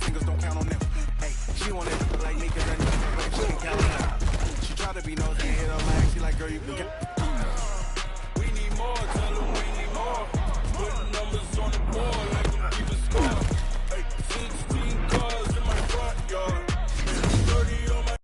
fingers don't count on them. Hey, she wanna like me cause I know like she can count on them. She try to be nosy and hit her lag. She like, girl, you can get. We need more, tell them we need more. Putting numbers on the board like them keep a score. Hey, 16 cars in my front yard. 30 on my.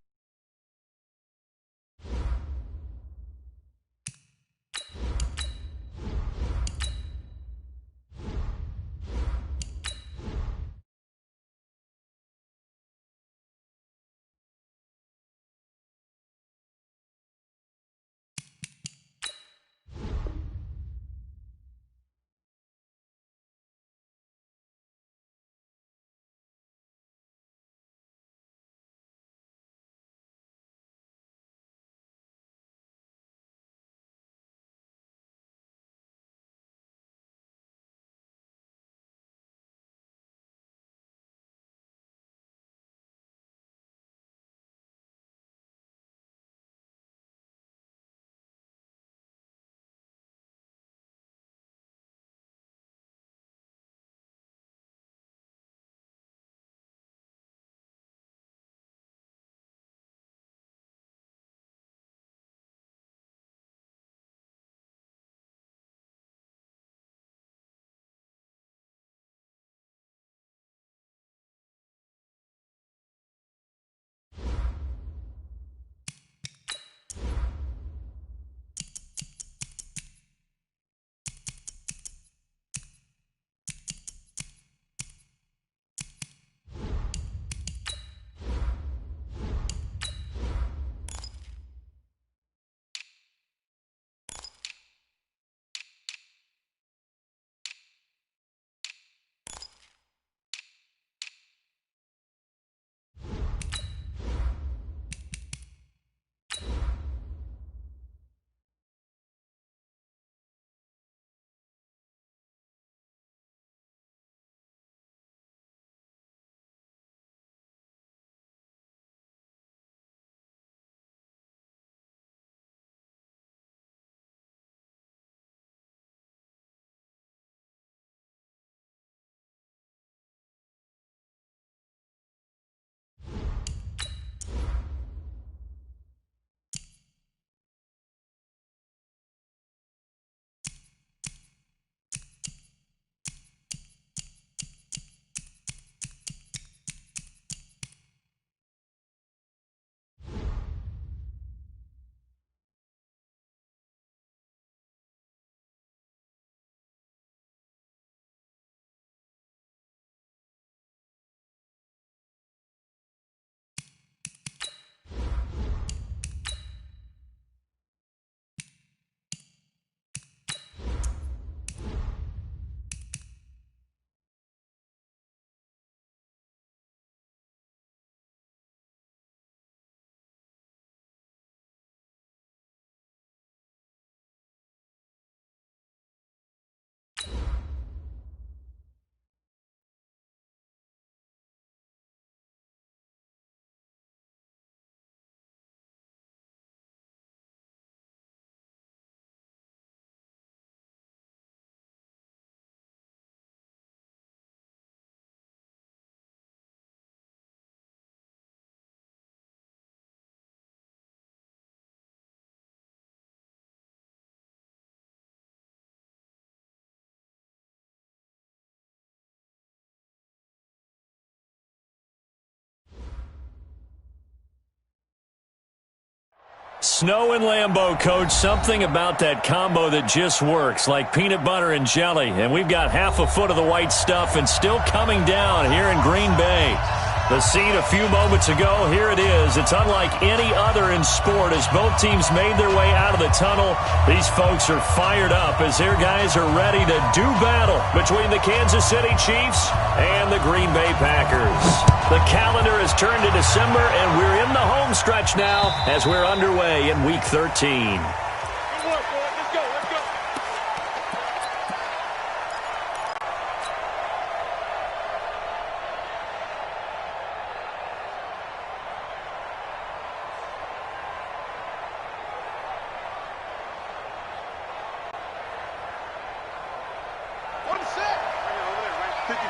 Snow and Lambeau, Coach, something about that combo that just works, like peanut butter and jelly. And we've got half a foot of the white stuff and still coming down here in Green Bay. The scene a few moments ago, here it is. It's unlike any other in sport as both teams made their way out of the tunnel. These folks are fired up as their guys are ready to do battle between the Kansas City Chiefs and the Green Bay Packers. The calendar has turned to December, and we're in the home stretch now as we're underway in Week 13.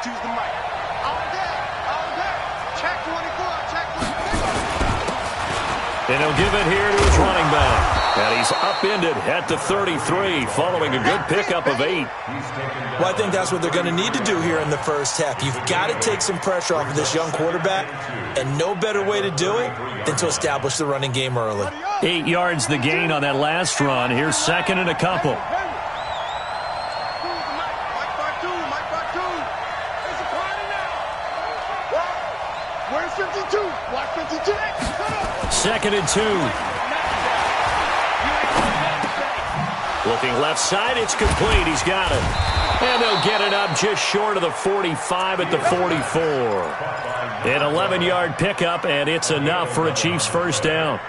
Choose the mic. All day, all day. And he'll give it here to his running back. And he's upended at the 33 following a good pickup of 8. Well, I think that's what they're going to need to do here in the first half. You've got to take some pressure off of this young quarterback, and no better way to do it than to establish the running game early. 8 yards the gain on that last run. Here's second and a couple. Where's 52? Watch 52. Second and 2. Looking left side, it's complete. He's got it. And they'll get it up just short of the 45 at the 44. An 11-yard pickup, and it's enough for a Chiefs first down.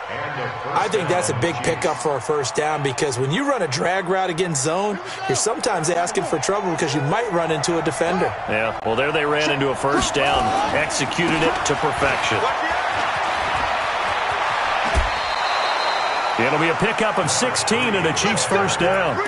I think that's a big pickup for a first down because when you run a drag route against zone, you're sometimes asking for trouble because you might run into a defender. Yeah, well, there they ran into a first down, executed it to perfection. It'll be a pickup of 16 and a Chiefs first down.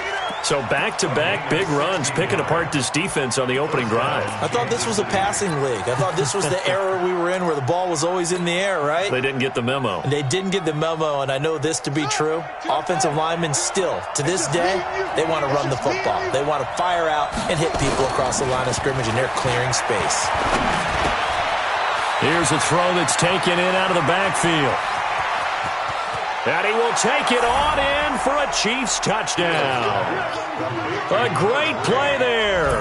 So back-to-back big runs picking apart this defense on the opening drive. I thought this was a passing league. I thought this was the era we were in where the ball was always in the air, right? They didn't get the memo. They didn't get the memo, and I know this to be true. Offensive linemen still, to this day, they want to run the football. They want to fire out and hit people across the line of scrimmage, and they're clearing space. Here's a throw that's taken in out of the backfield. And he will take it on in for a Chiefs touchdown. A great play there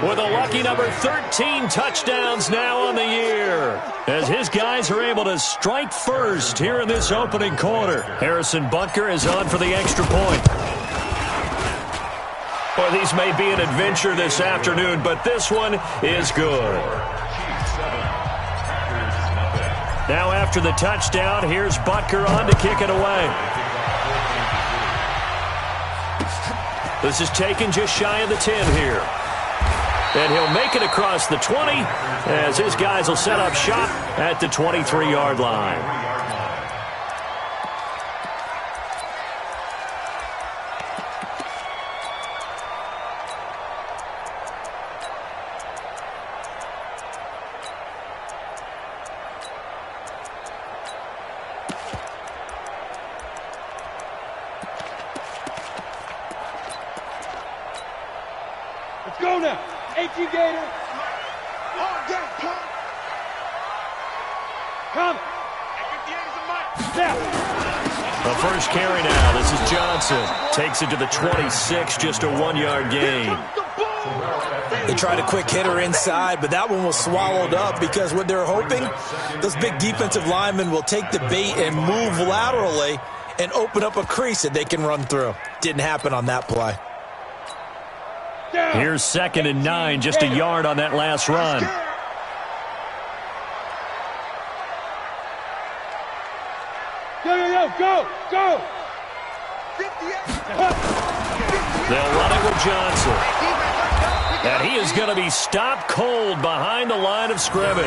with a lucky number 13 touchdowns now on the year as his guys are able to strike first here in this opening quarter. Harrison Butker is on for the extra point. Well, these may be an adventure this afternoon, but this one is good. Now after the touchdown, here's Butker on to kick it away. This is taken just shy of the 10 here. And he'll make it across the 20 as his guys will set up shop at the 23-yard line. Go now. H.E. Gator. Come. The first carry now. This is Johnson. Takes it to the 26, just a 1-yard gain. They tried a quick hitter inside, but that one was swallowed up because what they're hoping, those big defensive linemen will take the bait and move laterally and open up a crease that they can run through. Didn't happen on that play. Here's second and 9, just a yard on that last run. Go! They'll run it with Johnson. And he is going to be stopped cold behind the line of scrimmage.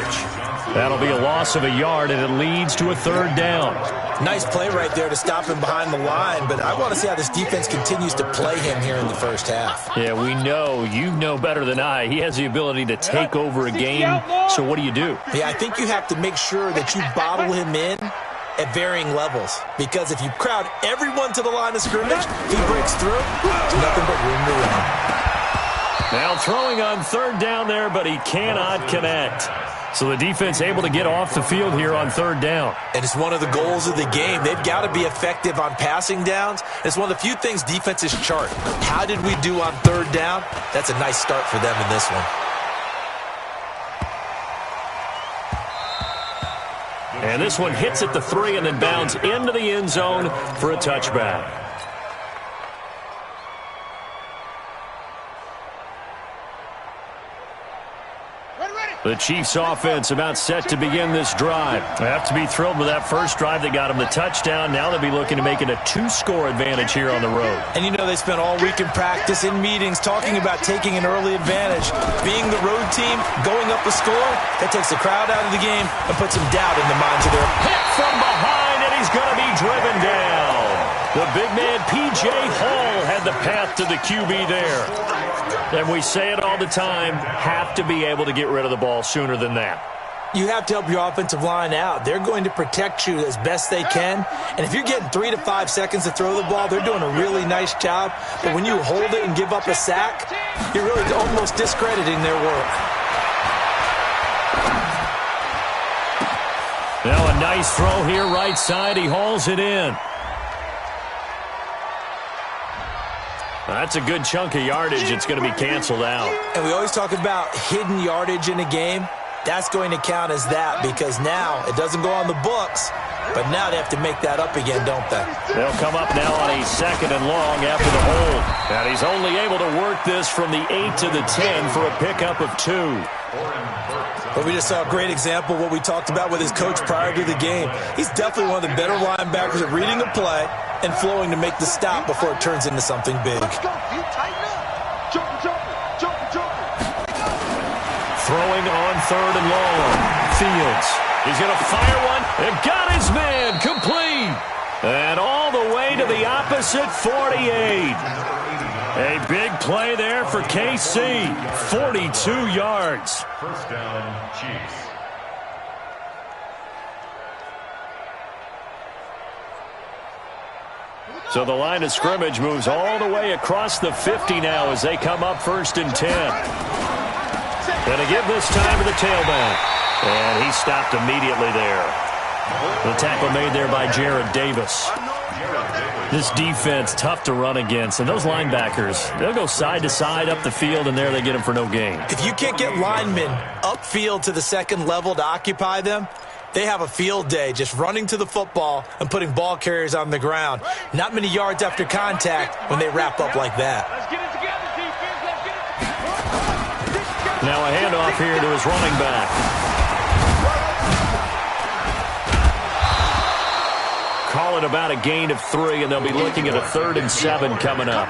That'll be a loss of a yard, and it leads to a third down. Nice play right there to stop him behind the line, but I want to see how this defense continues to play him here in the first half. Yeah, we know. You know better than I. He has the ability to take over a game, so what do you do? Yeah, I think you have to make sure that you bottle him in at varying levels, because if you crowd everyone to the line of scrimmage, if he breaks through, there's nothing but room to run. Now throwing on third down there, but he cannot connect. So the defense able to get off the field here on third down. And it's one of the goals of the game. They've got to be effective on passing downs. It's one of the few things defenses chart. How did we do on third down? That's a nice start for them in this one. And this one hits at the 3 and then bounds into the end zone for a touchback. The Chiefs offense about set to begin this drive. They have to be thrilled with that first drive that got them the touchdown. Now they'll be looking to make it a 2-score advantage here on the road. And you know they spent all week in practice, in meetings, talking about taking an early advantage. Being the road team, going up a score, that takes the crowd out of the game and puts some doubt in the minds of their... Hit from behind, and he's going to be driven down. The big man, P.J. Hall, had the path to the QB there. And we say it all the time, have to be able to get rid of the ball sooner than that. You have to help your offensive line out. They're going to protect you as best they can. And if you're getting 3 to 5 seconds to throw the ball, they're doing a really nice job. But when you hold it and give up a sack, you're really almost discrediting their work. Now a nice throw here, right side. He hauls it in. That's a good chunk of yardage. It's going to be canceled out. And we always talk about hidden yardage in a game. That's going to count as that because now it doesn't go on the books, but now they have to make that up again, don't they? They'll come up now on a 2nd and long after the hold. And he's only able to work this from the 8 to the 10 for a pickup of 2. But we just saw a great example of what we talked about with his coach prior to the game. He's definitely one of the better linebackers at reading the play and flowing to make the stop before it turns into something big. Let's go. You tighten up. Jumper. Throwing on 3rd and long. Fields. He's going to fire one. And got his man. Complete. And all the way to the opposite 48. A big play there for KC. 42 yards. First down, Chiefs. So the line of scrimmage moves all the way across the 50 now as they come up 1st and 10. Going to give this time to the tailback. And he stopped immediately there. The tackle made there by Jared Davis. This defense, tough to run against. And those linebackers, they'll go side to side up the field, and there they get them for no gain. If you can't get linemen upfield to the 2nd level to occupy them, they have a field day just running to the football and putting ball carriers on the ground. Not many yards after contact when they wrap up like that. Let's get it together, defense. Let's get it together. Now a handoff here to his running back. Call it about a gain of 3, and they'll be looking at a 3rd and 7 coming up.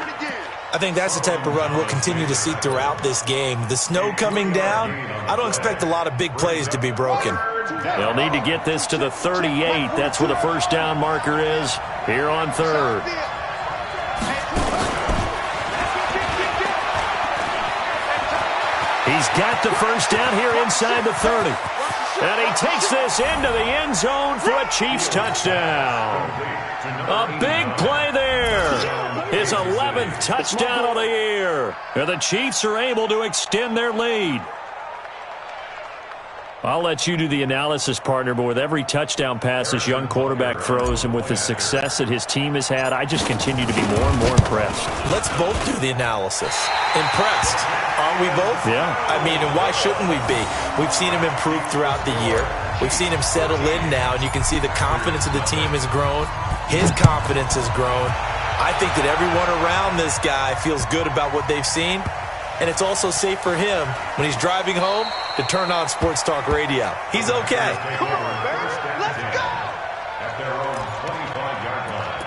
I think that's the type of run we'll continue to see throughout this game. The snow coming down, I don't expect a lot of big plays to be broken. They'll need to get this to the 38. That's where the first down marker is here on 3rd. He's got the first down here inside the 30. And he takes this into the end zone for a Chiefs touchdown. A big play there. His 11th touchdown of the year. And the Chiefs are able to extend their lead. I'll let you do the analysis, partner, but with every touchdown pass this young quarterback throws and with the success that his team has had, I just continue to be more and more impressed. Let's both do the analysis. Impressed. Aren't we both? Yeah. I mean, and why shouldn't we be? We've seen him improve throughout the year. We've seen him settle in now, and you can see the confidence of the team has grown. His confidence has grown. I think that everyone around this guy feels good about what they've seen. And it's also safe for him when he's driving home to turn on Sports Talk Radio. He's okay. Come on, baby. Let's go. At their own 25-yard line.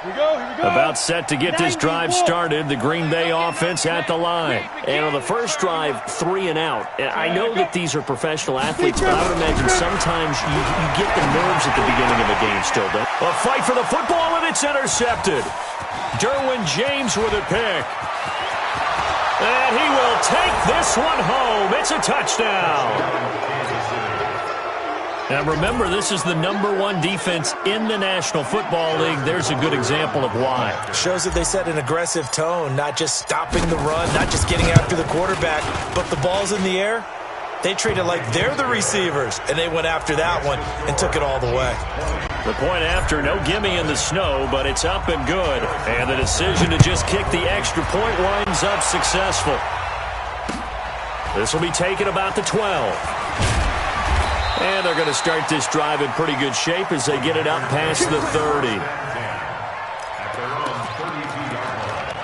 Here we go. About set to get this drive started, the Green Bay offense at the line. And on the first drive, 3 and out. I know that these are professional athletes, but I would imagine sometimes you get the nerves at the beginning of a game still, don't you? A fight for the football, and it's intercepted. Derwin James with a pick. And he will take this one home. It's a touchdown. Now remember, this is the #1 defense in the National Football League. There's a good example of why. Shows that they set an aggressive tone, not just stopping the run, not just getting after the quarterback, but the ball's in the air. They treat it like they're the receivers, and they went after that one and took it all the way. The point after, no gimme in the snow, but it's up and good. And the decision to just kick the extra point winds up successful. This will be taken about the 12. And they're going to start this drive in pretty good shape as they get it up past the 30. At their own 32-yard line.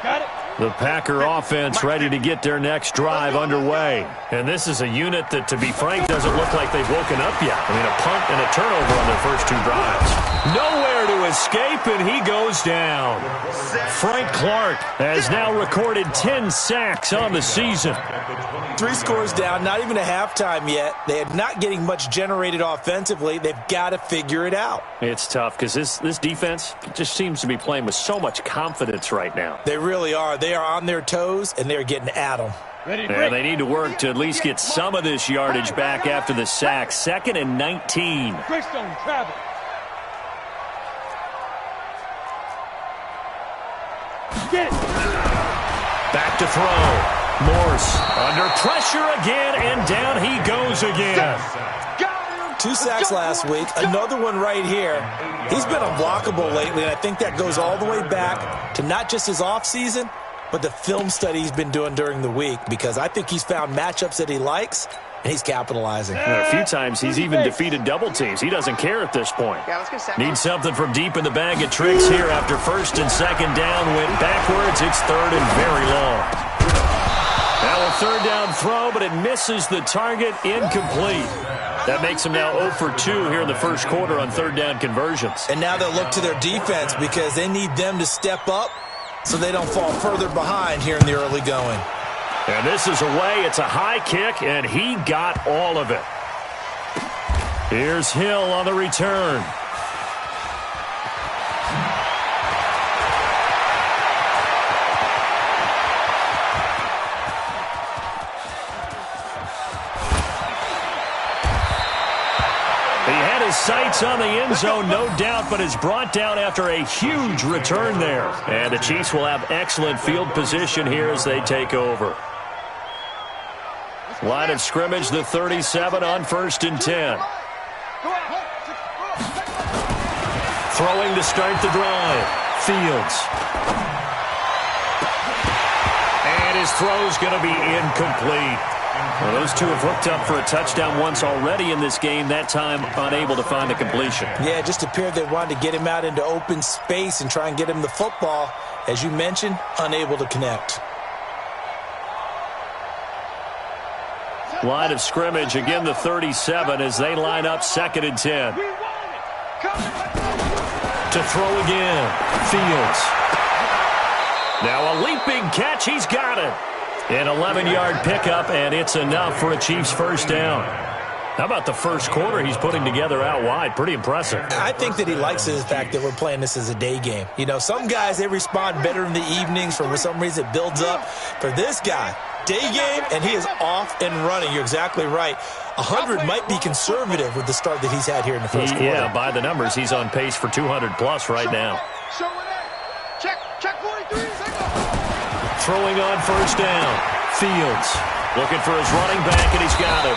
Got it. The Packer offense ready to get their next drive underway. And this is a unit that, to be frank, doesn't look like they've woken up yet. I mean, a punt and a turnover on their first 2 drives. Nowhere to escape, and he goes down. Frank Clark has now recorded 10 sacks on the season. At the 20 3 scores down, not even a halftime yet. They are not getting much generated offensively. They've got to figure it out. It's tough because this defense just seems to be playing with so much confidence right now. They really are. They are on their toes, and they're getting at them. And they need to work to at least get some of this yardage back after the sack. 2nd and 19. Greystone travel. Get it. Back to throw. Morse under pressure again, and down he goes again. 2 sacks last week, another one right here. He's been unblockable lately, and I think that goes all the way back to not just his offseason, but the film study he's been doing during the week, because I think he's found matchups that he likes, and he's capitalizing. And a few times he's even defeated double teams. He doesn't care at this point. Needs something from deep in the bag of tricks here after 1st and 2nd down. Went backwards. It's 3rd and very long. Now a 3rd down throw, but it misses the target. Incomplete. That makes him now 0 for 2 here in the first quarter on 3rd down conversions. And now they'll look to their defense because they need them to step up so they don't fall further behind here in the early going. And this is away. It's a high kick, and he got all of it. Here's Hill on the return. Sights on the end zone, no doubt, but is brought down after a huge return there. And the Chiefs will have excellent field position here as they take over. Line of scrimmage, the 37 on 1st and 10. Throwing to start the drive. Fields. And his throw's going to be incomplete. Well, those two have hooked up for a touchdown once already in this game, that time unable to find a completion. Yeah, it just appeared they wanted to get him out into open space and try and get him the football. As you mentioned, unable to connect. Line of scrimmage, again the 37 as they line up 2nd and 10. To throw again, Fields. Now a leaping catch, he's got it. An 11-yard pickup, and it's enough for a Chiefs first down. How about the first quarter he's putting together out wide? Pretty impressive. I think that he likes the fact that we're playing this as a day game. You know, some guys, they respond better in the evenings. For some reason, it builds up. For this guy, day game, and he is off and running. You're exactly right. 100 might be conservative with the start that he's had here in the first quarter. Yeah, by the numbers, he's on pace for 200-plus right now. Check 43. Throwing on 1st down. Fields looking for his running back, and he's got him.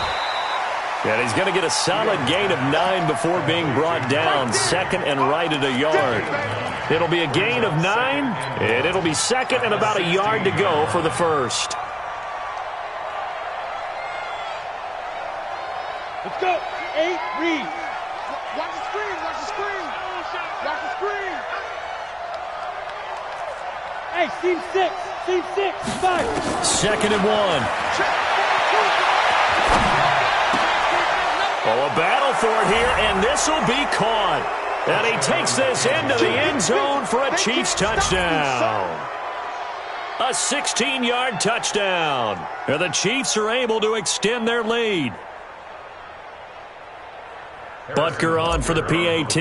And he's going to get a solid gain of 9 before being brought down. 2nd and right at a yard. It'll be a gain of 9, and it'll be 2nd and about a yard to go for the first. Let's go. 8, read. Watch the screen. Watch the screen. Watch the screen. Hey, team 6. Team 6. 5. 2nd and 1. Oh, a battle for it here, and this will be caught. And he takes this into the end zone for a Chiefs touchdown. A 16-yard touchdown. And the Chiefs are able to extend their lead. Butker on for the PAT.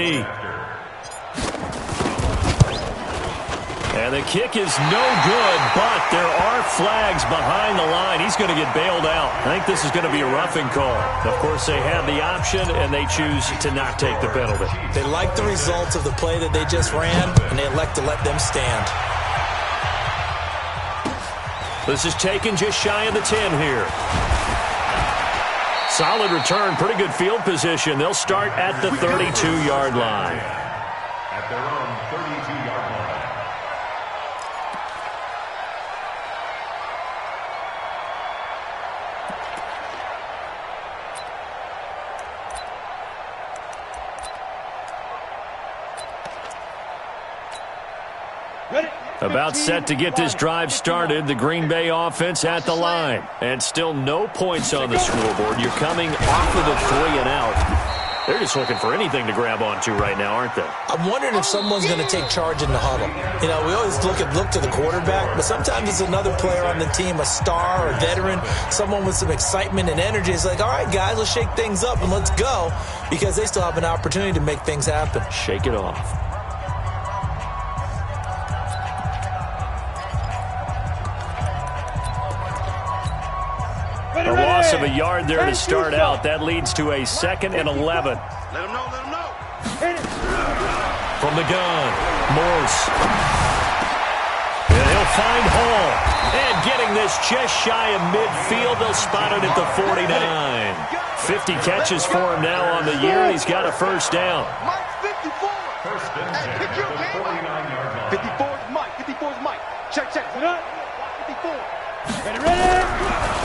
And the kick is no good, but there are flags behind the line. He's going to get bailed out. I think this is going to be a roughing call. Of course, they have the option, and they choose to not take the penalty. They like the results of the play that they just ran, and they elect to let them stand. This is taken just shy of the 10 here. Solid return, pretty good field position. They'll start at the 32-yard line. At their own 32-yard line. About set to get this drive started. The Green Bay offense at the line. And still no points on the scoreboard. You're coming off of the 3 and out. They're just looking for anything to grab onto right now, aren't they? I'm wondering if someone's going to take charge in the huddle. You know, we always look to the quarterback, but sometimes it's another player on the team, a star, a veteran, someone with some excitement and energy. It's like, all right, guys, let's shake things up and let's go, because they still have an opportunity to make things happen. Shake it off. A loss of a yard there to start out. That leads to a 2nd and 11. Let him know, let him know. From the gun, Morse. And he'll find Hall. And getting this just shy of midfield, they'll spot it at the 49. 50 catches for him now on the year, and he's got a first down. Mike's 54. First and 10 Pick your at the game. 49-yard line. 54 is Mike. 54 is Mike. Check. 54. Ready.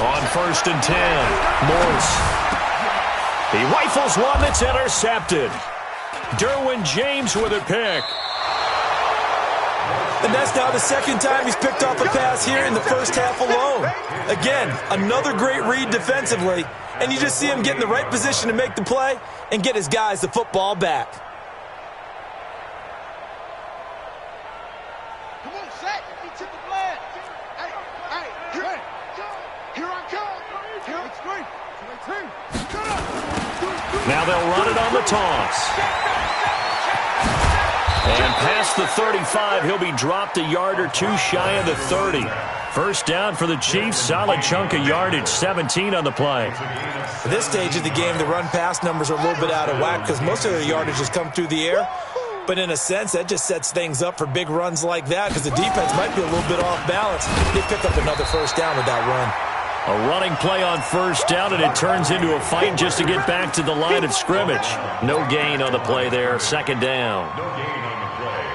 On 1st and 10, Morse. He rifles one that's intercepted. Derwin James with a pick. And that's now the 2nd time he's picked off a pass here in the first half alone. Again, another great read defensively, and you just see him get in the right position to make the play and get his guys the football back. Come on, Zach. He took the flag. Hey, here I come. Here I come. Now they'll run it on the toss. And past the 35, he'll be dropped a yard or two shy of the 30. First down for the Chiefs. Solid chunk of yardage, 17 on the play. At this stage of the game, the run-pass numbers are a little bit out of whack because most of their yardage has come through the air. But in a sense, that just sets things up for big runs like that because the defense might be a little bit off balance. They pick up another first down with that run. A running play on first down, and it turns into a fight just to get back to the line of scrimmage. No gain on the play there. 2nd down. No gain on the play.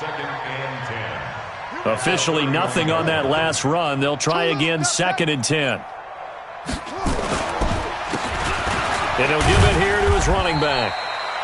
2nd and 10. Officially nothing on that last run. They'll try again, 2nd and 10. And he'll give it here to his running back.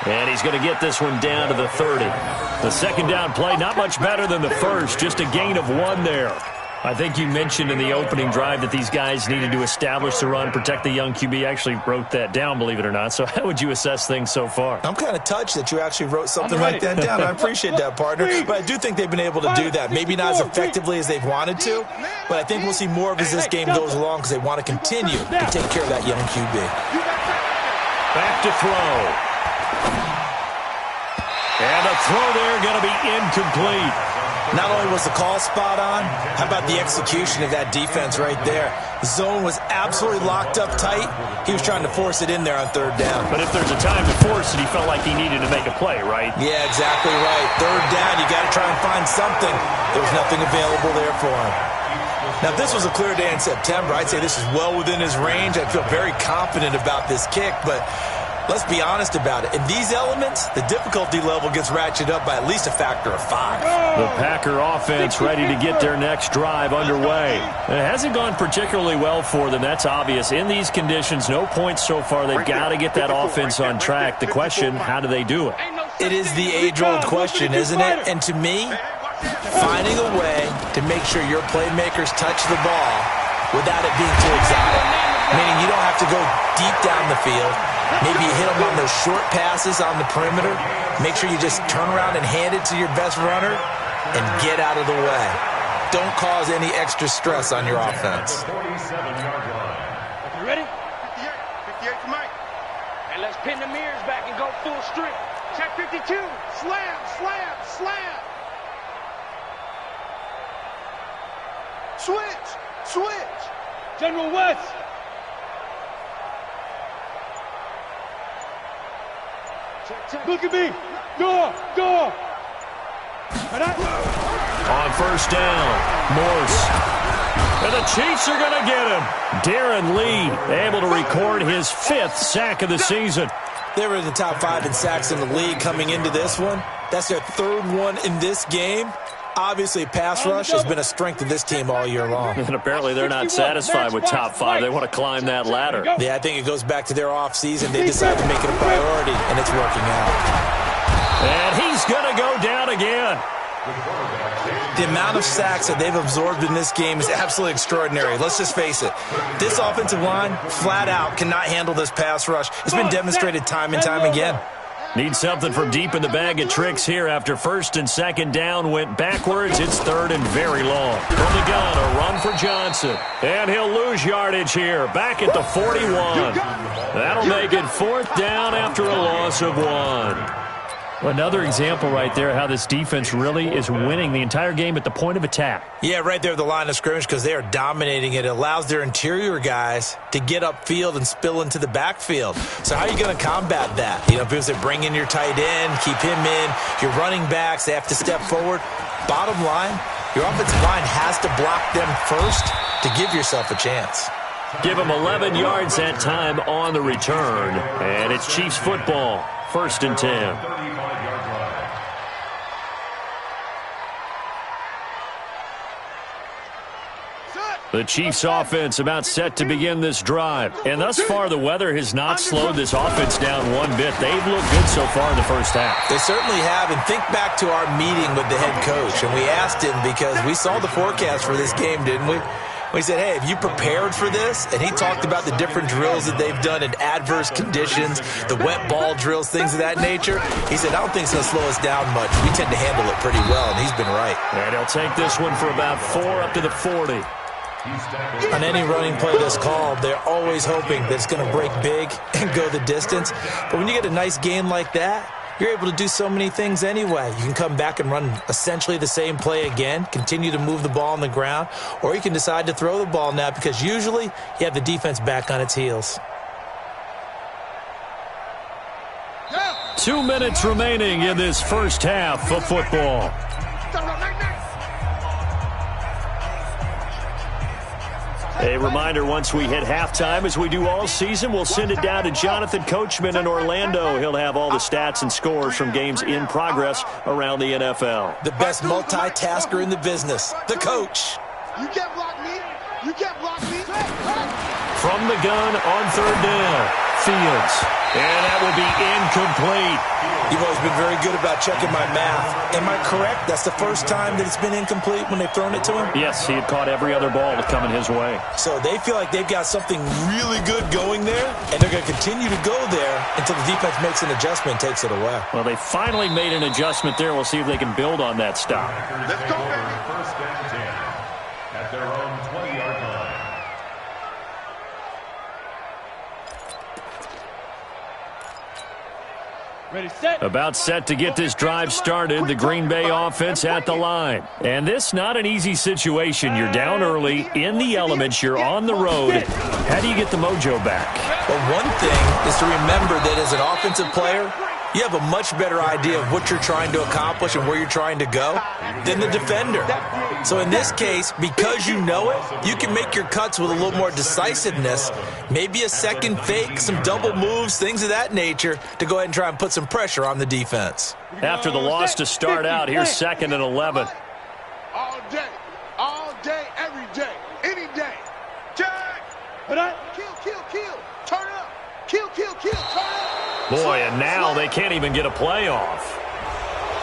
And he's going to get this one down to the 30. The 2nd down play, not much better than the first, just a gain of 1 there. I think you mentioned in the opening drive that these guys needed to establish the run, protect the young QB. Actually wrote that down, believe it or not. So how would you assess things so far? I'm kind of touched that you actually wrote something like that down. I appreciate that, partner. But I do think they've been able to do that. Maybe not as effectively as they've wanted to, but I think we'll see more of as this game goes along because they want to continue to take care of that young QB. Back to throw. And a throw there going to be incomplete. Not only was the call spot on, how about the execution of that defense right there? The zone was absolutely locked up tight. He was trying to force it in there on 3rd down. But if there's a time to force it, he felt like he needed to make a play, right? Yeah, exactly right. 3rd down, you got to try and find something. There was nothing available there for him. Now, if this was a clear day in September, I'd say this is well within his range. I'd feel very confident about this kick, but let's be honest about it. In these elements, the difficulty level gets ratcheted up by at least a factor of 5. The Packer offense ready to get their next drive underway. It hasn't gone particularly well for them. That's obvious. In these conditions, no points so far. They've got to get that offense on track. The question, how do they do it? It is the age-old question, isn't it? And to me, finding a way to make sure your playmakers touch the ball without it being too exotic. Meaning you don't have to go deep down the field. Maybe you hit them on those short passes on the perimeter. Make sure you just turn around and hand it to your best runner and get out of the way. Don't cause any extra stress on your offense. 47-yard line. You ready? 58 for Mike. And let's pin the mirrors back and go full strip. Check 52. Slam. Switch. General West. Look at me. Go. On first down, Morse. And the Chiefs are going to get him. Darren Lee able to record his 5th sack of the season. They were in the top 5 in sacks in the league coming into this one. That's their 3rd one in this game. Obviously, pass rush has been a strength of this team all year long. And apparently they're not satisfied with top 5. They want to climb that ladder. Yeah, I think it goes back to their offseason. They decided to make it a priority, and it's working out. And he's going to go down again. The amount of sacks that they've absorbed in this game is absolutely extraordinary. Let's just face it. This offensive line, flat out, cannot handle this pass rush. It's been demonstrated time and time again. Need something from deep in the bag of tricks here after first and second down went backwards. It's third and very long. From the gun, a run for Johnson. And he'll lose yardage here. Back at the 41. That'll make it fourth down after a loss of 1. Another example right there how this defense really is winning the entire game at the point of attack. Yeah, right there at the line of scrimmage because they are dominating it. It allows their interior guys to get upfield and spill into the backfield. So how are you going to combat that? You know, people say bring in your tight end, keep him in. Your running backs, they have to step forward. Bottom line, your offensive line has to block them first to give yourself a chance. Give them 11 yards that time on the return. And it's Chiefs football. First and 10. The Chiefs offense about set to begin this drive. And thus far, the weather has not slowed this offense down one bit. They've looked good so far in the first half. They certainly have. And think back to our meeting with the head coach. And we asked him because we saw the forecast for this game, didn't we? We said, hey, have you prepared for this? And he talked about the different drills that they've done in adverse conditions, the wet ball drills, things of that nature. He said, I don't think it's going to slow us down much. We tend to handle it pretty well, and he's been right. And he'll take this one for about 4 up to the 40. On any running play that's called, they're always hoping that it's going to break big and go the distance. But when you get a nice game like that, you're able to do so many things anyway. You can come back and run essentially the same play again, continue to move the ball on the ground, or you can decide to throw the ball now because usually you have the defense back on its heels. 2 minutes remaining in this first half of football. A reminder, once we hit halftime, as we do all season, we'll send it down to Jonathan Coachman in Orlando. He'll have all the stats and scores from games in progress around the NFL. The best multitasker in the business, the coach. You can't block me. You can't block me. From the gun on third down, Fields. And that will be incomplete. You've always been very good about checking my math. Am I correct? That's the first time that it's been incomplete when they've thrown it to him? Yes, he had caught every other ball coming his way. So they feel like they've got something really good going there, and they're going to continue to go there until the defense makes an adjustment and takes it away. Well, they finally made an adjustment there. We'll see if they can build on that stop. Let's go, baby. First and 10 at their own 20-yard line. Ready, set. About set to get this drive started, the Green Bay offense at the line. And this not an easy situation. You're down early, in the elements, you're on the road. How do you get the mojo back? Well, one thing is to remember that as an offensive player, you have a much better idea of what you're trying to accomplish and where you're trying to go than the defender. So in this case, because you know it, you can make your cuts with a little more decisiveness, maybe a second fake, some double moves, things of that nature, to go ahead and try and put some pressure on the defense. After the loss to start out, here's second and 11. All day, every day, any day. Jack! Kill, turn up. Kill, turn up. Boy, and now they can't even get a play off.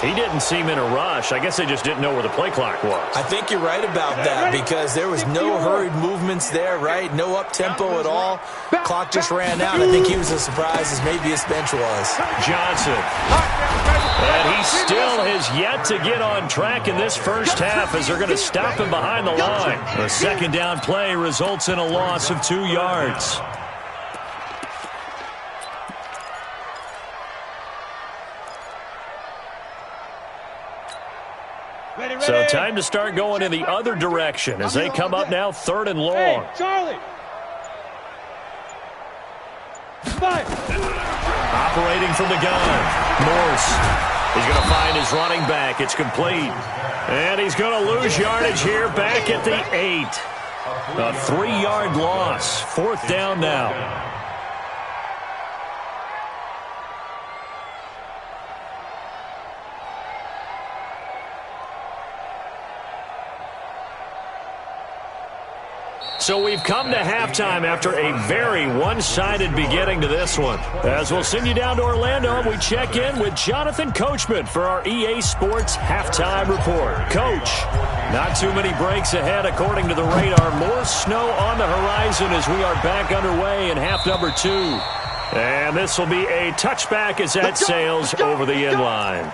He didn't seem in a rush. I guess they just didn't know where the play clock was. I think you're right about that because there was no hurried movements there, right? No up-tempo at all. Clock just ran out. I think he was as surprised as maybe his bench was. Johnson. And he still has yet to get on track in this first half as they're going to stop him behind the line. The second down play results in a loss of 2 yards. So time to start going in the other direction as they come up now third and long. Hey, Charlie. Five. Operating from the gun. Morse. He's going to find his running back. It's complete. And he's going to lose yardage here back at the 8. A 3-yard loss. Fourth down now. So we've come to halftime after a very one-sided beginning to this one. As we'll send you down to Orlando, we check in with Jonathan Coachman for our EA Sports Halftime Report. Coach, not too many breaks ahead according to the radar. More snow on the horizon as we are back underway in half number 2. And this will be a touchback as that sails over the end line.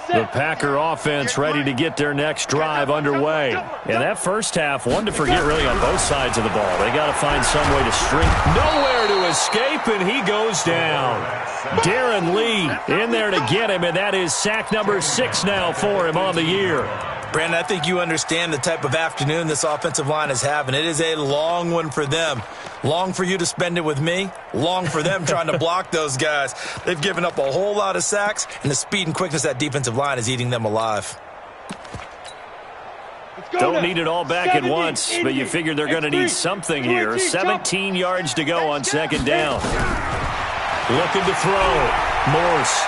The Packer offense ready to get their next drive underway. And that first half, one to forget really on both sides of the ball. They got to find some way to string. Nowhere to escape, and he goes down. Darren Lee in there to get him, and that is sack number 6 now for him on the year. Brandon, I think you understand the type of afternoon this offensive line is having. It is a long one for them. Long for you to spend it with me. Long for them trying to block those guys. They've given up a whole lot of sacks, and the speed and quickness of that defensive line is eating them alive. Don't need it all back at once, but you figure they're going to need something here. 17 yards to go on second down. Looking to throw. Morse.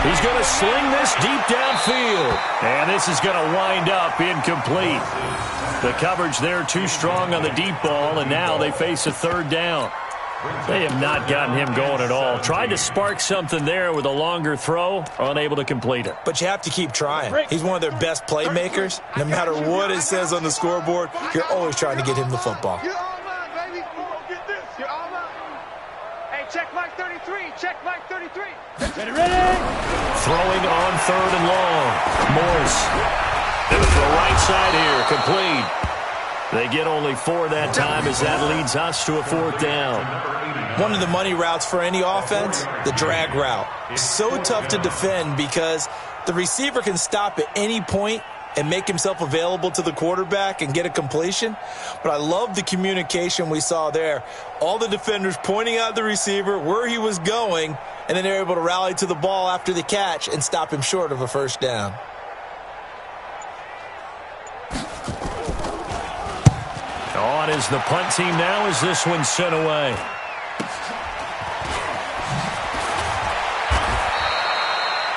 He's going to sling this deep downfield. And this is going to wind up incomplete. The coverage there too strong on the deep ball, and now they face a third down. They have not gotten him going at all. Tried to spark something there with a longer throw, unable to complete it. But you have to keep trying. He's one of their best playmakers. No matter what it says on the scoreboard, you're always trying to get him the football. You're all mine, baby. Get this. You're all mine. Hey, check Mike 33. Check Mike 33. Ready? Throwing on third and long. Morse. And to the right side here, complete. They get only 4 that time as that leads us to a fourth down. One of the money routes for any offense, the drag route. So tough to defend because the receiver can stop at any point and make himself available to the quarterback and get a completion. But I love the communication we saw there. All the defenders pointing out the receiver, where he was going, and then they're able to rally to the ball after the catch and stop him short of a first down. On is the punt team now as this one's sent away.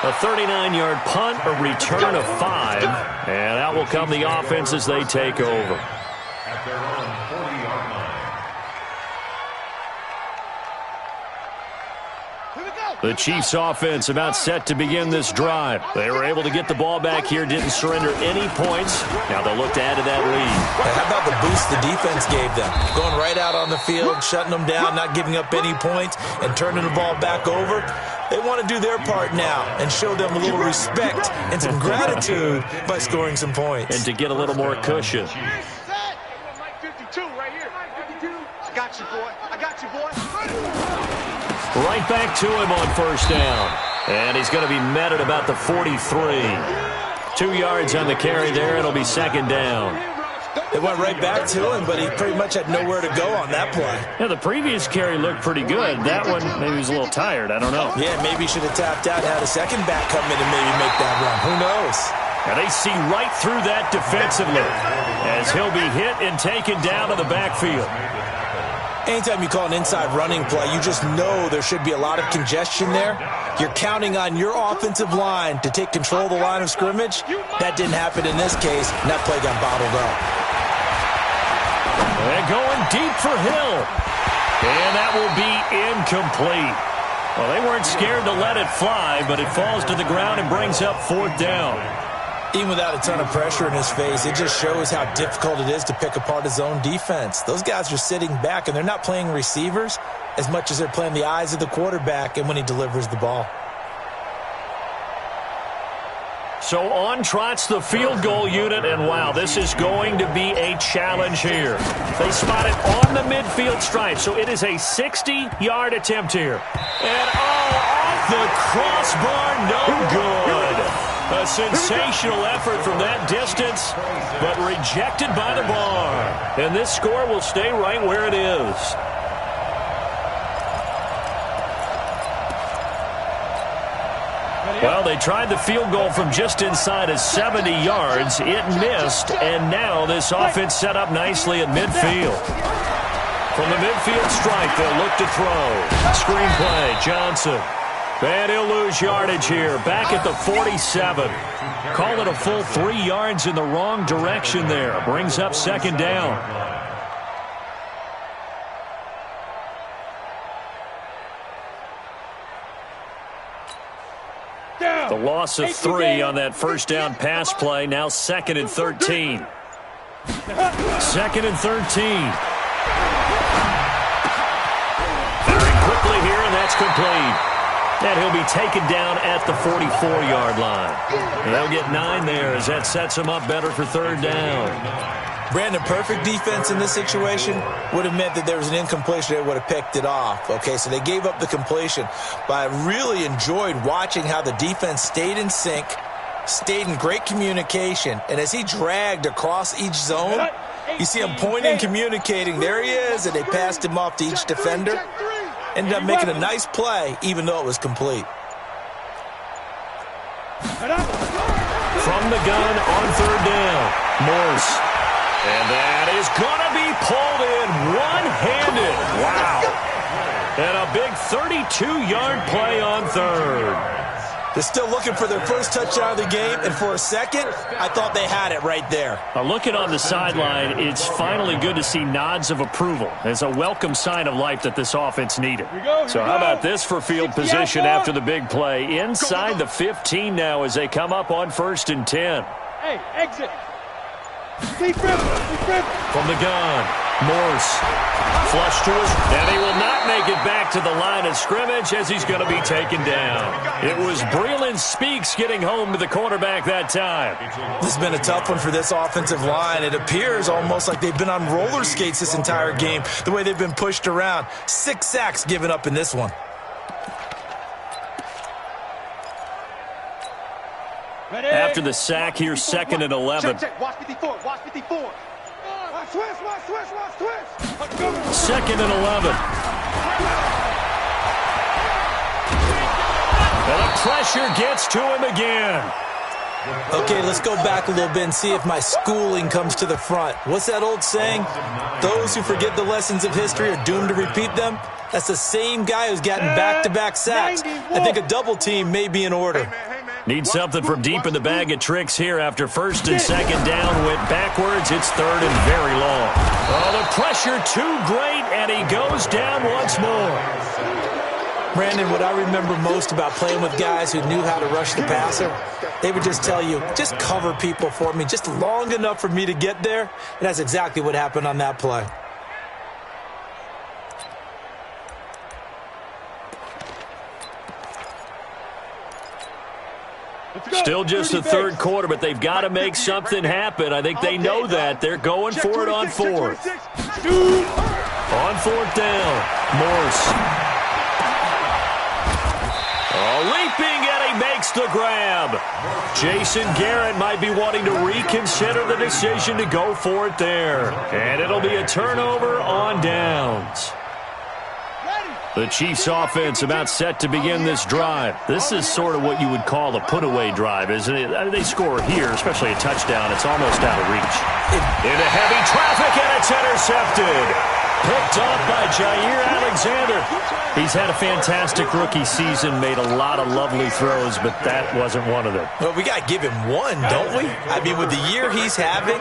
A 39-yard punt, a return of 5, and out will come the offense as they take over. At their own 40-yard line. The Chiefs offense about set to begin this drive. They were able to get the ball back here, didn't surrender any points. Now they'll look to add to that lead. How about the boost the defense gave them? Going right out on the field, shutting them down, not giving up any points, and turning the ball back over. They want to do their part now and show them a little respect and some gratitude by scoring some points. And to get a little more cushion. Mike 52 right here. Mike 52. I got you, boy. I got you, boy. Right back to him on first down. And he's going to be met at about the 43. 2 yards on the carry there. It'll be second down. They went right back to him, but he pretty much had nowhere to go on that play. Yeah, the previous carry looked pretty good. That one, maybe he was a little tired. I don't know. Yeah, maybe he should have tapped out and had a second back come in and maybe make that run. Who knows? And they see right through that defensively as he'll be hit and taken down to the backfield. Anytime you call an inside running play, you just know there should be a lot of congestion there. You're counting on your offensive line to take control of the line of scrimmage. That didn't happen in this case, and that play got bottled up. They're going deep for Hill. And that will be incomplete. Well, they weren't scared to let it fly, but it falls to the ground and brings up fourth down. Even without a ton of pressure in his face, it just shows how difficult it is to pick apart his own defense. Those guys are sitting back, and they're not playing receivers as much as they're playing the eyes of the quarterback and when he delivers the ball. So on trots the field goal unit, and wow, this is going to be a challenge here. They spot it on the midfield stripe, so it is a 60-yard attempt here. And off the crossbar, no good. A sensational effort from that distance, but rejected by the bar. And this score will stay right where it is. Well, they tried the field goal from just inside of 70 yards. It missed, and now this offense set up nicely at midfield. From the midfield strike, they'll look to throw. Screenplay, Johnson. And he'll lose yardage here, back at the 47. Call it a full 3 yards in the wrong direction there. Brings up second down. The loss of 3 on that first down pass play. Now 2nd and 13. 2nd and 13. Firing quickly here, and that's complete. And he'll be taken down at the 44-yard line. And they'll get 9 there as that sets him up better for 3rd down. Brandon, perfect defense in this situation would have meant that there was an incompletion that would have picked it off. Okay, so they gave up the completion. But I really enjoyed watching how the defense stayed in sync, stayed in great communication, and as he dragged across each zone, you see him pointing, communicating. There he is, and they passed him off to each defender. Ended up making a nice play, even though it was complete. From the gun on 3rd down, Morse. And that is going to be pulled in one-handed. Wow. And a big 32-yard play on 3rd. They're still looking for their first touchdown of the game, and for a second, I thought they had it right there. Looking on the sideline, it's finally good to see nods of approval. It's a welcome sign of life that this offense needed. So how about this for field position after the big play? Inside the 15 now as they come up on 1st and 10. Hey, exit. From the gun, Morse. Flush to his, and he will not make it back to the line of scrimmage as he's going to be taken down. It was Breland Speaks getting home to the quarterback that time. This has been a tough one for this offensive line. It appears almost like they've been on roller skates this entire game, the way they've been pushed around. 6 sacks given up in this one. After the sack, here's 2nd and 11. Watch 54. Watch 54. Watch twist. 2nd and 11. And the pressure gets to him again. Okay, let's go back a little bit and see if my schooling comes to the front. What's that old saying? Those who forget the lessons of history are doomed to repeat them. That's the same guy who's gotten back-to-back sacks. I think a double team may be in order. Need something from deep in the bag of tricks here after 1st and 2nd down. Went backwards. It's 3rd and very long. Oh, the pressure too great, and he goes down once more. Brandon, what I remember most about playing with guys who knew how to rush the passer, they would just tell you, just cover people for me, just long enough for me to get there. And that's exactly what happened on that play. Still just the 3rd quarter, but they've got to make something happen. I think they know that. They're going for it on 4th. On 4th down, Morse. Leaping, and he makes the grab. Jason Garrett might be wanting to reconsider the decision to go for it there. And it'll be a turnover on downs. The Chiefs offense about set to begin this drive. This is sort of what you would call a put-away drive, isn't it? I mean, they score here, especially a touchdown. It's almost out of reach. Into heavy traffic, and it's intercepted. Picked off by Jair Alexander. He's had a fantastic rookie season, made a lot of lovely throws, but that wasn't one of them. Well, we got to give him one, don't we? I mean, with the year he's having,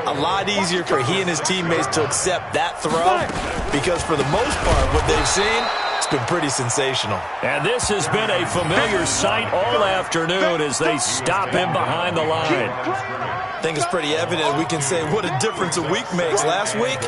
a lot easier for he and his teammates to accept that throw because for the most part, what they've seen, it's been pretty sensational. And this has been a familiar sight all afternoon as they stop him behind the line. I think it's pretty evident we can say what a difference a week makes. Last week,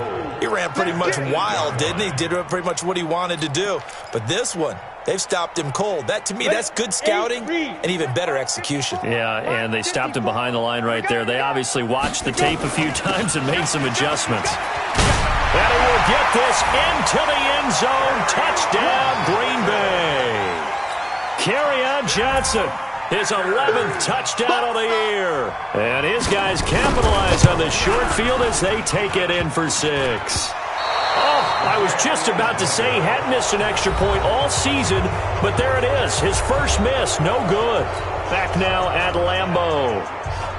he ran pretty much wild, didn't he? Did pretty much what he wanted to do. But this one, they've stopped him cold. That, to me, that's good scouting and even better execution. Yeah, and they stopped him behind the line right there. They obviously watched the tape a few times and made some adjustments. And he will get this into the end zone. Touchdown, Green Bay. Kerryon Johnson. His 11th touchdown of the year. And his guys capitalize on the short field as they take it in for 6. Oh, I was just about to say he hadn't missed an extra point all season, but there it is. His first miss, no good. Back now at Lambeau,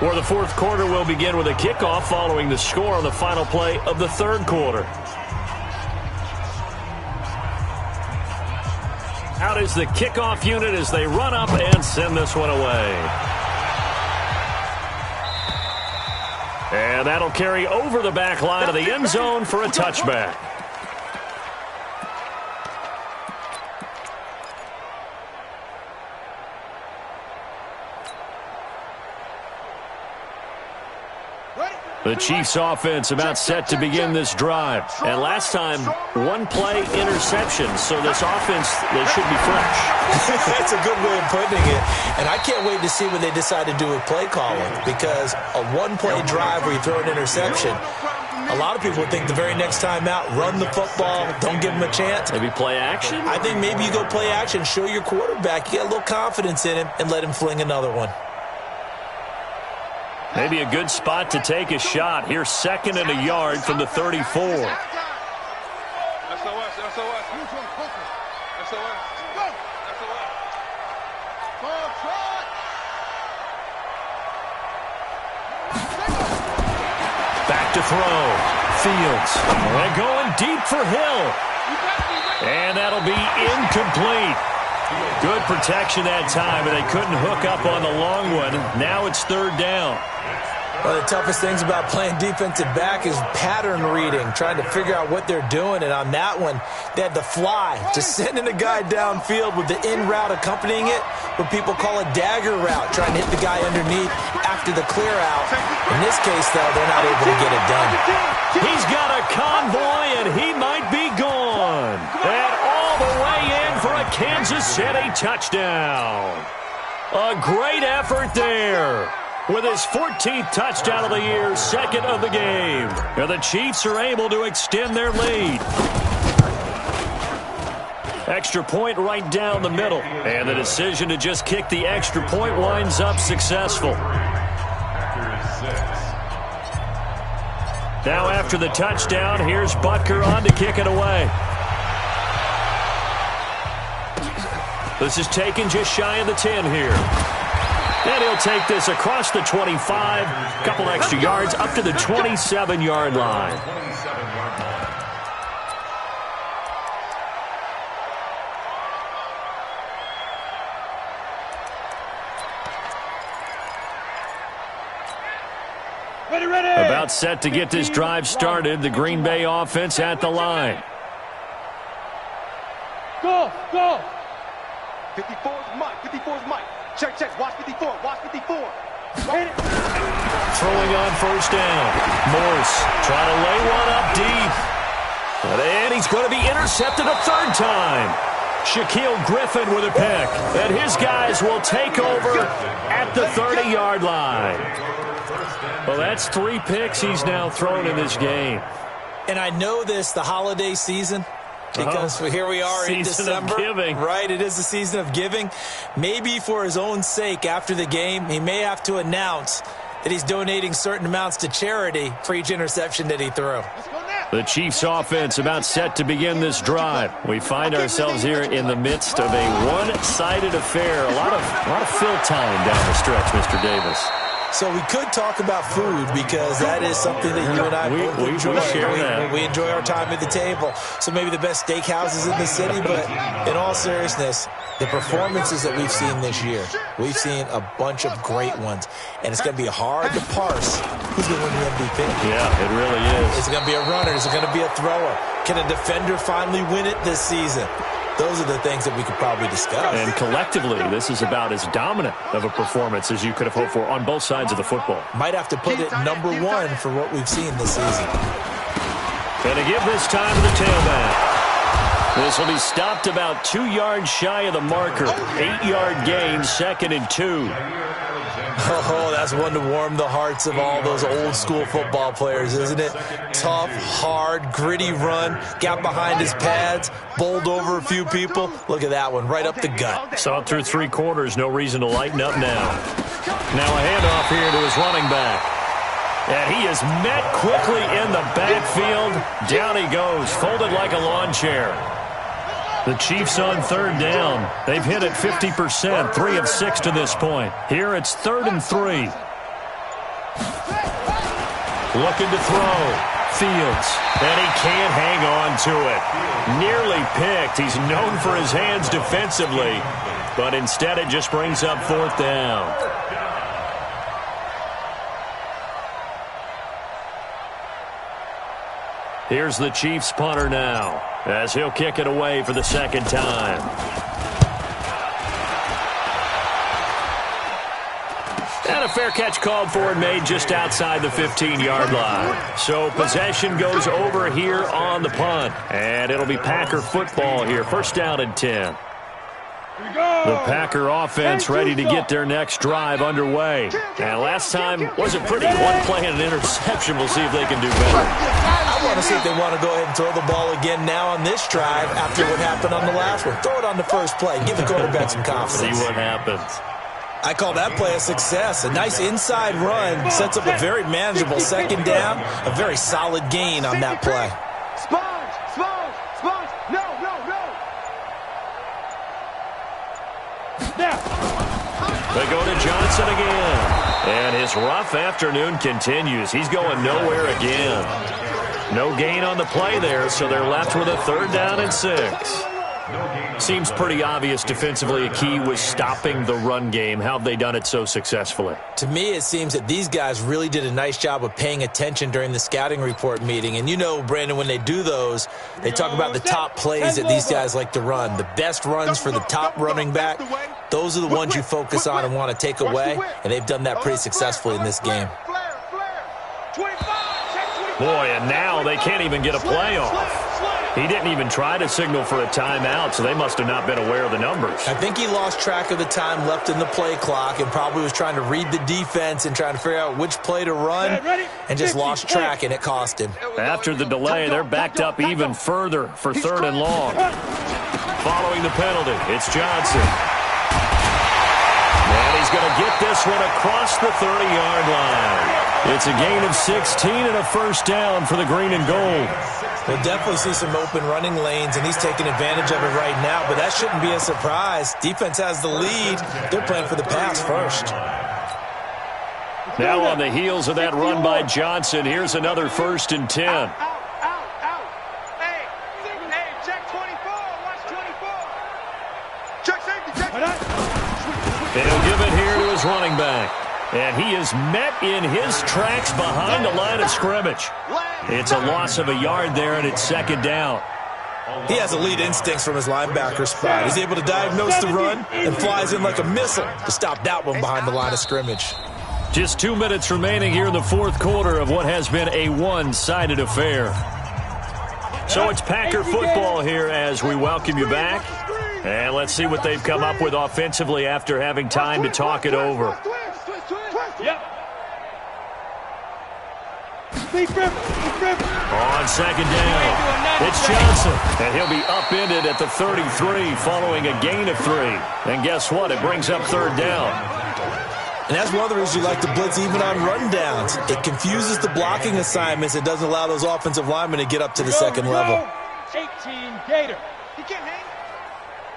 where the fourth quarter will begin with a kickoff following the score on the final play of the third quarter. Out is the kickoff unit as they run up and send this one away. And that'll carry over the back line of the end zone for a touchback. The Chiefs offense about set to begin this drive. And last time, one play interception. So this offense, they should be fresh. That's a good way of putting it. And I can't wait to see what they decide to do with play calling. Because a one-play drive where you throw an interception, a lot of people think the very next time out, run the football, don't give them a chance. Maybe play action? I think maybe you go play action, show your quarterback, you get a little confidence in him, and let him fling another one. Maybe a good spot to take a shot. Here's 2nd and a yard from the 34. SOS. Back to throw. Fields. And going deep for Hill. And that'll be incomplete. Good protection that time, but they couldn't hook up on the long one. Now it's 3rd down. One of the toughest things about playing defensive back is pattern reading, trying to figure out what they're doing. And on that one, they had to fly, just sending a guy downfield with the in route accompanying it, what people call a dagger route, trying to hit the guy underneath after the clear out. In this case, though, they're not able to get it done. He's got a convoy, and he might be gone. And all the way in for a Kansas City touchdown. A great effort there. With his 14th touchdown of the year, 2nd of the game. And the Chiefs are able to extend their lead. Extra point right down the middle. And the decision to just kick the extra point winds up successful. Now after the touchdown, here's Butker on to kick it away. This is taken just shy of the 10 here. And he'll take this across the 25, a couple extra yards up to the 27-yard line. Ready. About set to get this drive started, the Green Bay offense at the line. Go. 54 is Mike. 54 is Mike. Check. Watch 54. Throwing on 1st down. Morse trying to lay one up deep. And he's going to be intercepted a 3rd time. Shaquille Griffin with a pick. And his guys will take over at the 30-yard line. Well, that's 3 picks he's now thrown in this game. And I know this, the holiday season, because here we are in December. Season of giving. Right, it is the season of giving. Maybe for his own sake after the game, he may have to announce that he's donating certain amounts to charity for each interception that he threw. The Chiefs offense about set to begin this drive. We find ourselves here in the midst of a one-sided affair. A lot of fill time down the stretch, Mr. Davis. So we could talk about food because that is something that you and I both enjoy. We enjoy our time at the table. So maybe the best steakhouses in the city, but in all seriousness, the performances that we've seen this year, we've seen a bunch of great ones. And it's going to be hard to parse who's going to win the MVP. Yeah, it really is. Is it going to be a runner? Is it going to be a thrower? Can a defender finally win it this season? Those are the things that we could probably discuss. And collectively, this is about as dominant of a performance as you could have hoped for on both sides of the football. Might have to put it number 1 for what we've seen this season. And to give this time to the tailback. This will be stopped about 2 yards shy of the marker. 8-yard gain, 2nd and 2. Oh, that's one to warm the hearts of all those old school football players, isn't it? Tough, hard, gritty run, got behind his pads, bowled over a few people. Look at that one, right up the gut. Saw it through 3 quarters, no reason to lighten up now. Now a handoff here to his running back. And he is met quickly in the backfield. Down he goes, folded like a lawn chair. The Chiefs on third down. They've hit it 50%, 3 of 6 to this point. Here it's 3rd and 3. Looking to throw. Fields. And he can't hang on to it. Nearly picked. He's known for his hands defensively. But instead it just brings up 4th down. Here's the Chiefs punter now, as he'll kick it away for the 2nd time. And a fair catch called for and made just outside the 15-yard line. So possession goes over here on the punt. And it'll be Packer football here, 1st down and 10. The Packer offense ready to get their next drive underway. And last time wasn't pretty. One play and an interception. We'll see if they can do better. I want to see if they want to go ahead and throw the ball again now on this drive after what happened on the last one. Throw it on the first play. Give the quarterback some confidence. See what happens. I call that play a success. A nice inside run sets up a very manageable 2nd down. A very solid gain on that play. They go to Johnson again. And his rough afternoon continues. He's going nowhere again. No gain on the play there, so they're left with a 3rd down and 6. Seems pretty obvious defensively a key was stopping the run game. How have they done it so successfully? To me, it seems that these guys really did a nice job of paying attention during the scouting report meeting. And you know, Brandon, when they do those, they talk about the top plays that these guys like to run. The best runs for the top running back, those are the ones you focus on and want to take away. And they've done that pretty successfully in this game. Boy, and now they can't even get a play off. He didn't even try to signal for a timeout, so they must have not been aware of the numbers. I think he lost track of the time left in the play clock and probably was trying to read the defense and trying to figure out which play to run and just lost track, and it cost him. After the delay, they're backed up even further for 3rd and long. Following the penalty, it's Johnson. And he's going to get this one across the 30-yard line. It's a gain of 16 and a 1st down for the green and gold. We'll definitely see some open running lanes, and he's taking advantage of it right now, but that shouldn't be a surprise. Defense has the lead. They're playing for the pass first. Now on the heels of that run by Johnson, here's another 1st and 10. Out. Hey, check 24. Watch 24. Check safety, check. And he'll give it here to his running back. And he is met in his tracks behind the line of scrimmage. It's a loss of a yard there, and it's 2nd down. He has elite instincts from his linebacker spot. He's able to diagnose the run and flies in like a missile to stop that one behind the line of scrimmage. Just 2 minutes remaining here in the 4th quarter of what has been a one-sided affair. So it's Packer football here as we welcome you back. And let's see what they've come up with offensively after having time to talk it over. On 2nd down, it's Johnson, and he'll be upended at the 33 following a gain of 3. And guess what? It brings up 3rd down. And that's one of the reasons you like to blitz even on rundowns. It confuses the blocking assignments. It doesn't allow those offensive linemen to get up to the 2nd level. 18, Gator. He can't hang.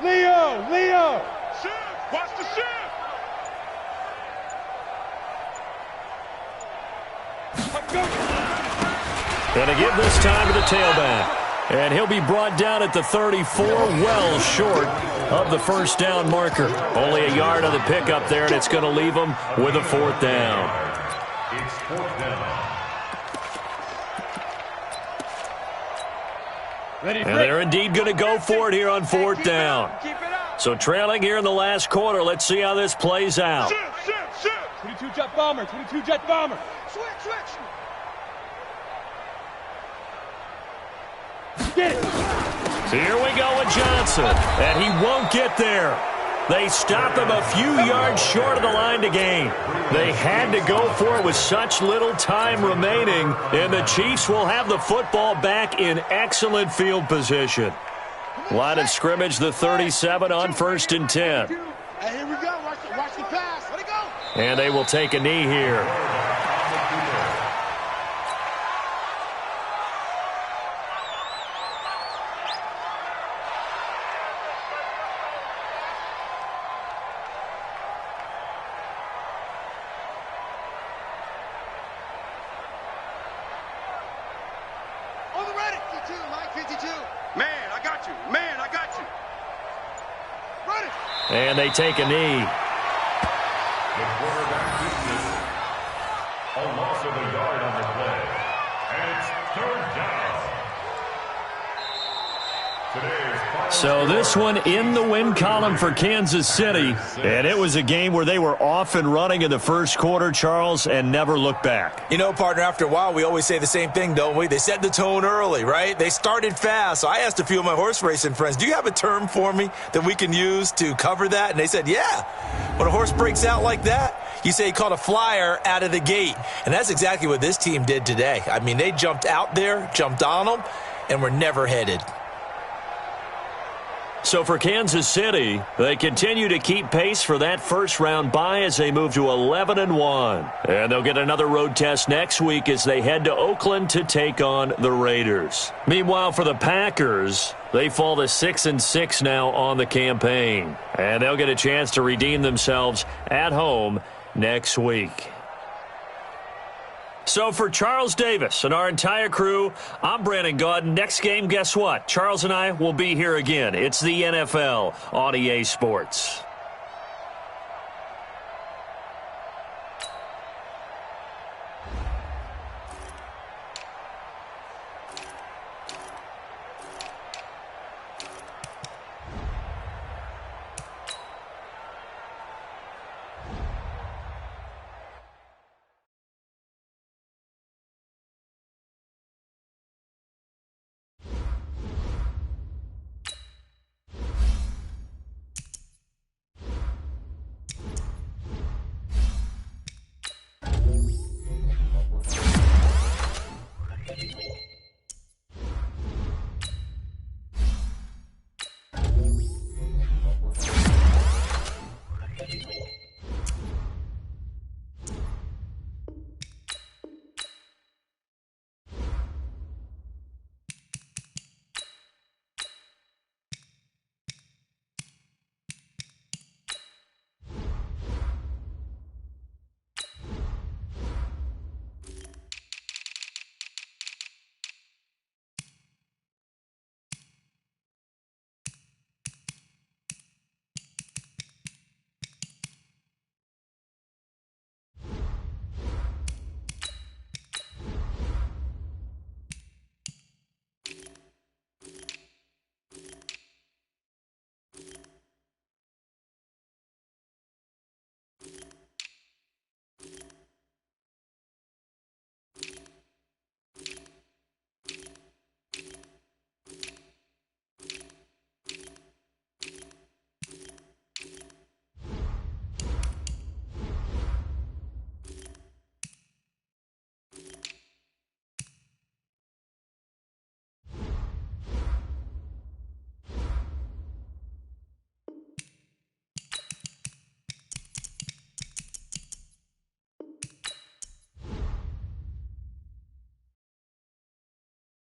Leo. Shift. Watch the shift. And to give this time to the tailback. And he'll be brought down at the 34, well short of the 1st down marker. Only a yard on the pickup there, and it's going to leave him with a 4th down. It's 4th down. And they're indeed going to go for it here on 4th down. So trailing here in the last quarter. Let's see how this plays out. 22 jet bomber. Switch. Get it. So here we go with Johnson, and he won't get there. They stop him a few yards short of the line to gain. They had to go for it with such little time remaining, and the Chiefs will have the football back in excellent field position. Line of scrimmage, the 37 on 1st and 10. Hey, here we go. Watch the pass. Let it go. And they will take a knee here. Man, I got you. Man, I got you. Run it. And they take a knee. The quarterback misses. A loss of a yard on the play. And it's third down. So this one in the win column for Kansas City. And it was a game where they were off and running in the first quarter, Charles, and never looked back. You know, partner, after a while, we always say the same thing, don't we? They set the tone early, right? They started fast. So I asked a few of my horse racing friends, do you have a term for me that we can use to cover that? And they said, yeah. When a horse breaks out like that, you say he caught a flyer out of the gate. And that's exactly what this team did today. I mean, they jumped out there, jumped on them, and were never headed. So for Kansas City, they continue to keep pace for that first-round bye as they move to 11-1. And they'll get another road test next week as they head to Oakland to take on the Raiders. Meanwhile, for the Packers, they fall to 6-6 now on the campaign. And they'll get a chance to redeem themselves at home next week. So for Charles Davis and our entire crew, I'm Brandon Gaudin. Next game, guess what? Charles and I will be here again. It's the NFL on EA Sports.